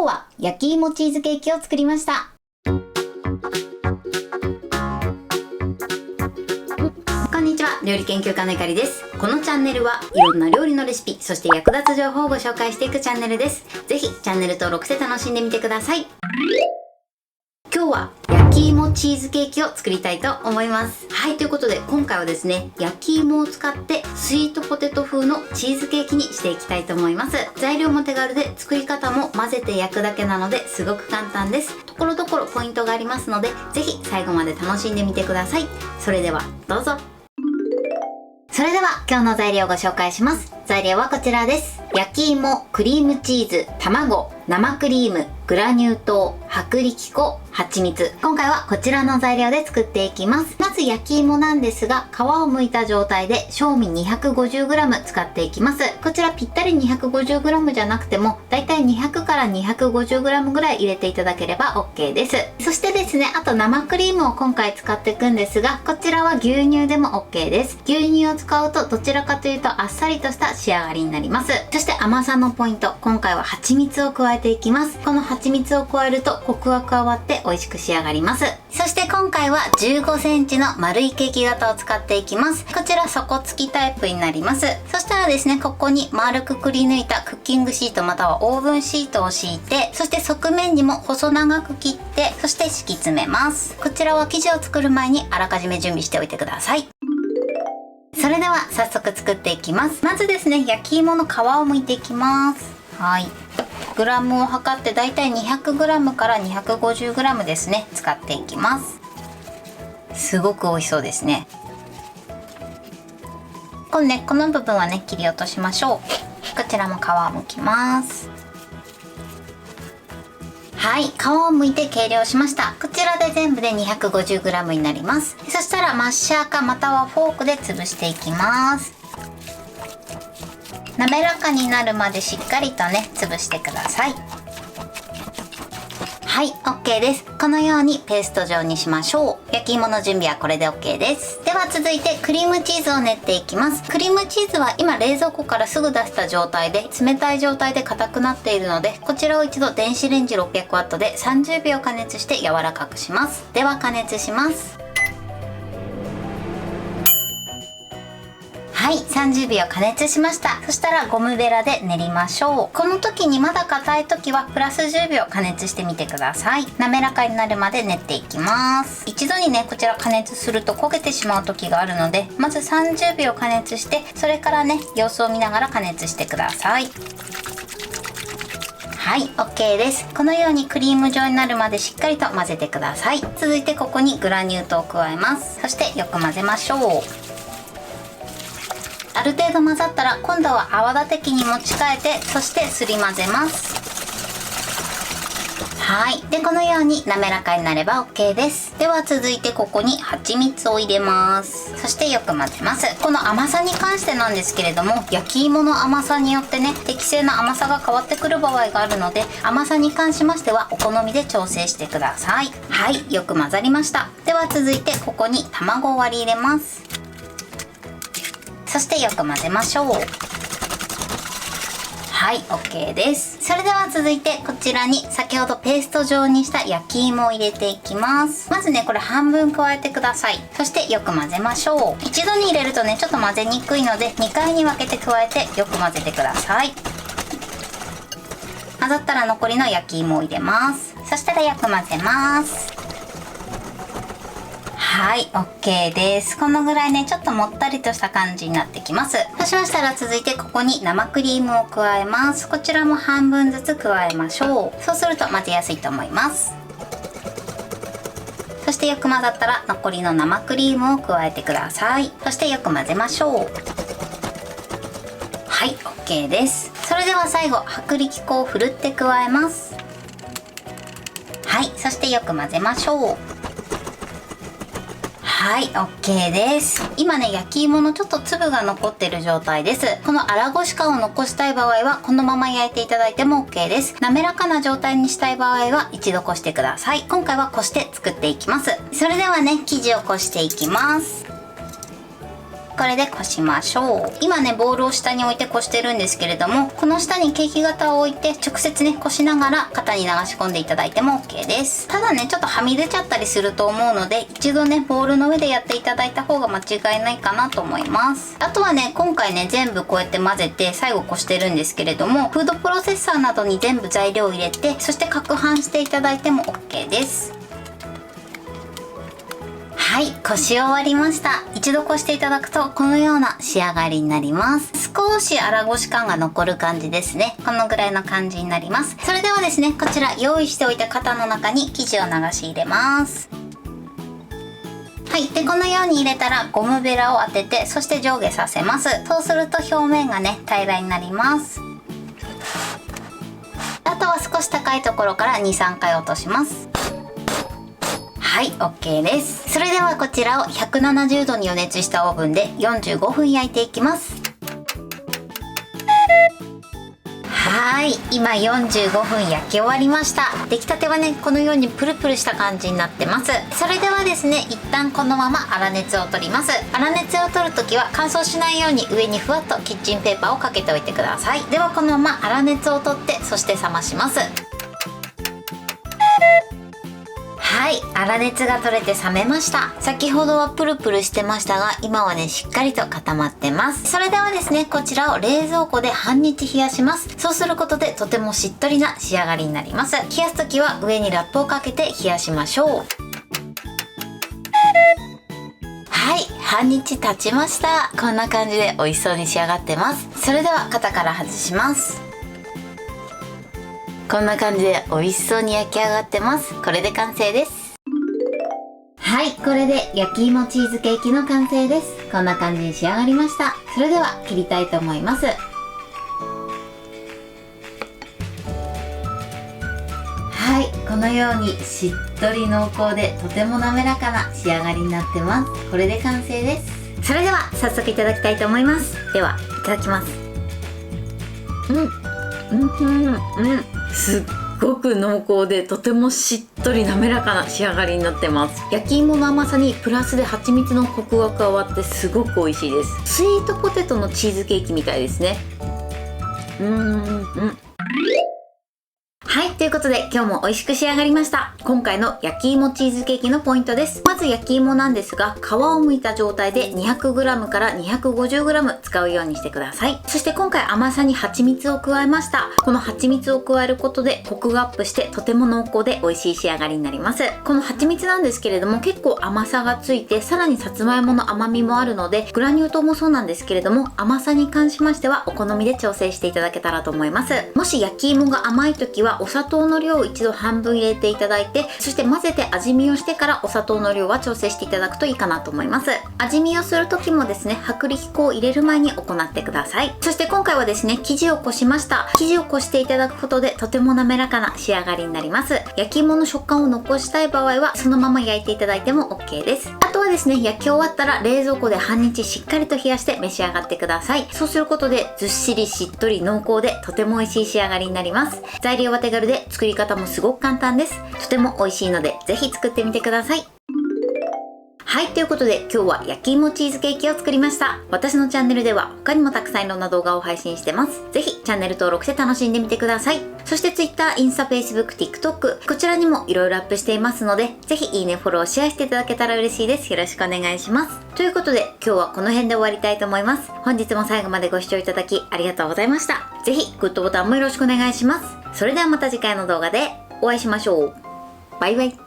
日は焼き芋チーズケーキを作りました。こんにちは、料理研究家のゆかりです。このチャンネルはいろんな料理のレシピ、そして役立つ情報をご紹介していくチャンネルです。ぜひチャンネル登録して楽しんでみてください。今日は焼き芋チーズケーキを作りたいと思います。はい、ということで今回はですね、焼き芋を使ってスイートポテト風のチーズケーキにしていきたいと思います。材料も手軽で作り方も混ぜて焼くだけなのですごく簡単です。ところどころポイントがありますので、ぜひ最後まで楽しんでみてください。それではどうぞ。それでは今日の材料をご紹介します。材料はこちらです。焼き芋、クリームチーズ、卵、生クリーム、グラニュー糖、薄力粉、蜂蜜。今回はこちらの材料で作っていきます。まず焼き芋なんですが、皮を剥いた状態で正味 250g 使っていきます。こちらぴったり 250g じゃなくても、だいたい200から 250g ぐらい入れていただければ OK です。そしてですね、あと生クリームを今回使っていくんですが、こちらは牛乳でも OK です。牛乳を使うとどちらかというとあっさりとした仕上がりになります。そして甘さのポイント、今回は蜂蜜を加えていきます。この蜂蜜を加えるとコクが加わって美味しく仕上がります。そして今回は15センチの丸いケーキ型を使っていきます。こちら底付きタイプになります。そしたらですね、ここに丸くくり抜いたクッキングシートまたはオーブンシートを敷いて、そして側面にも細長く切って、そして敷き詰めます。こちらは生地を作る前にあらかじめ準備しておいてください。それでは早速作っていきます。まずですね、焼き芋の皮を剥いていきます。はい。グラムを測ってだいたい 200g から 250g ですね、使っていきます。すごく美味しそうですね。この根っこの部分はね、切り落としましょう。こちらも皮を剥きます。はい、皮を剥いて計量しました。こちらで全部で 250g になります。そしたらマッシャーかまたはフォークで潰していきます。滑らかになるまでしっかりとね、潰してください。はい、OK です。このようにペースト状にしましょう。焼き芋の準備はこれで OK です。では続いてクリームチーズを練っていきます。クリームチーズは今冷蔵庫からすぐ出した状態で、冷たい状態で硬くなっているので、こちらを一度電子レンジ 600W で30秒加熱して柔らかくします。では加熱します。はい、30秒加熱しました。そしたらゴムベラで練りましょう。この時にまだ硬い時はプラス10秒加熱してみてください。滑らかになるまで練っていきます。一度にね、こちら加熱すると焦げてしまう時があるので、まず30秒加熱して、それからね、様子を見ながら加熱してください。はい、OK です。このようにクリーム状になるまでしっかりと混ぜてください。続いてここにグラニュー糖を加えます。そしてよく混ぜましょう。ある程度混ざったら今度は泡立て器に持ち替えて、そしてすり混ぜます。はい。で、このように滑らかになれば OK です。では続いてここに蜂蜜を入れます。そしてよく混ぜます。この甘さに関してなんですけれども、焼き芋の甘さによってね、適正な甘さが変わってくる場合があるので、甘さに関しましてはお好みで調整してください。はい。よく混ざりました。では続いてここに卵を割り入れます。そしてよく混ぜましょう。はい、OK です。それでは続いてこちらに先ほどペースト状にした焼き芋を入れていきます。まずね、これ半分加えてください。そしてよく混ぜましょう。一度に入れるとね、ちょっと混ぜにくいので2回に分けて加えてよく混ぜてください。混ざったら残りの焼き芋を入れます。そしたらよく混ぜます。はい、OK です。このぐらいね、ちょっともったりとした感じになってきます。そうしましたら続いてここに生クリームを加えます。こちらも半分ずつ加えましょう。そうすると混ぜやすいと思います。そしてよく混ざったら残りの生クリームを加えてください。そしてよく混ぜましょう。はい、OK です。それでは最後、薄力粉をふるって加えます。はい、そしてよく混ぜましょう。はい、OK です。今ね、焼き芋のちょっと粒が残ってる状態です。この粗ごし感を残したい場合はこのまま焼いていただいても OK です。滑らかな状態にしたい場合は一度こしてください。今回はこして作っていきます。それではね、生地をこしていきます。これでこしましょう。今ねボウルを下に置いてこしてるんですけれども、この下にケーキ型を置いて直接ねこしながら型に流し込んでいただいても OK です。ただねちょっとはみ出ちゃったりすると思うので、一度ねボウルの上でやっていただいた方が間違いないかなと思います。あとはね今回ね全部こうやって混ぜて最後こしてるんですけれども、フードプロセッサーなどに全部材料を入れて、そして攪拌していただいても OK です。はい、こし終わりました。一度こしていただくとこのような仕上がりになります。少し粗ごし感が残る感じですね。このぐらいの感じになります。それではですね、こちら用意しておいた型の中に生地を流し入れます。はい、でこのように入れたらゴムベラを当てて、そして上下させます。そうすると表面がね平らになります。あとは少し高いところから 2,3 回落とします。はい、OK です。それではこちらを170度に予熱したオーブンで45分焼いていきます。はい、今45分焼き終わりました。出来たてはねこのようにプルプルした感じになってます。それではですね、一旦このまま粗熱を取ります。粗熱を取るときは乾燥しないように上にふわっとキッチンペーパーをかけておいてください。ではこのまま粗熱を取って、そして冷まします。はい、粗熱が取れて冷めました。先ほどはプルプルしてましたが、今はねしっかりと固まってます。それではですね、こちらを冷蔵庫で半日冷やします。そうすることでとてもしっとりな仕上がりになります。冷やす時は上にラップをかけて冷やしましょう。はい、半日経ちました。こんな感じで美味しそうに仕上がってます。それでは型から外します。こんな感じで美味しそうに焼き上がってます。これで完成です。はい、これで焼き芋チーズケーキの完成です。こんな感じに仕上がりました。それでは切りたいと思います。はい、このようにしっとり濃厚でとても滑らかな仕上がりになってます。これで完成です。それでは早速いただきたいと思います。では、いただきます。すっごく濃厚でとてもしっとり滑らかな仕上がりになってます。焼き芋の甘さにプラスで蜂蜜のコクが加わってすごく美味しいです。スイートポテトのチーズケーキみたいですね。はい、ということで今日も美味しく仕上がりました。今回の焼き芋チーズケーキのポイントです。まず焼き芋なんですが、皮を剥いた状態で 200g から 250g 使うようにしてください。そして今回甘さに蜂蜜を加えました。この蜂蜜を加えることでコクがアップしてとても濃厚で美味しい仕上がりになります。この蜂蜜なんですけれども結構甘さがついて、さらにさつまいもの甘みもあるので、グラニュー糖もそうなんですけれども甘さに関しましてはお好みで調整していただけたらと思います。もし焼き芋が甘い時はお砂糖の量を一度半分入れていただいて、そして混ぜて味見をしてからお砂糖の量は調整していただくといいかなと思います。味見をする時もですね、薄力粉を入れる前に行ってください。そして今回はですね、生地をこしました。生地をこしていただくことでとても滑らかな仕上がりになります。焼き芋の食感を残したい場合はそのまま焼いていただいても OK です。あとはですね、焼き終わったら冷蔵庫で半日しっかりと冷やして召し上がってください。そうすることでずっしりしっとり濃厚でとても美味しい仕上がりになります。材料は手軽で作り方もすごく簡単です。とても美味しいのでぜひ作ってみてください。はい、ということで今日は焼き芋チーズケーキを作りました。私のチャンネルでは他にもたくさんいろんな動画を配信してます。ぜひチャンネル登録して楽しんでみてください。そして Twitter、インスタ、Facebook、TikTok こちらにもいろいろアップしていますので、ぜひいいね、フォロー、シェアしていただけたら嬉しいです。よろしくお願いします。ということで今日はこの辺で終わりたいと思います。本日も最後までご視聴いただきありがとうございました。ぜひグッドボタンもよろしくお願いします。それではまた次回の動画でお会いしましょう。バイバイ。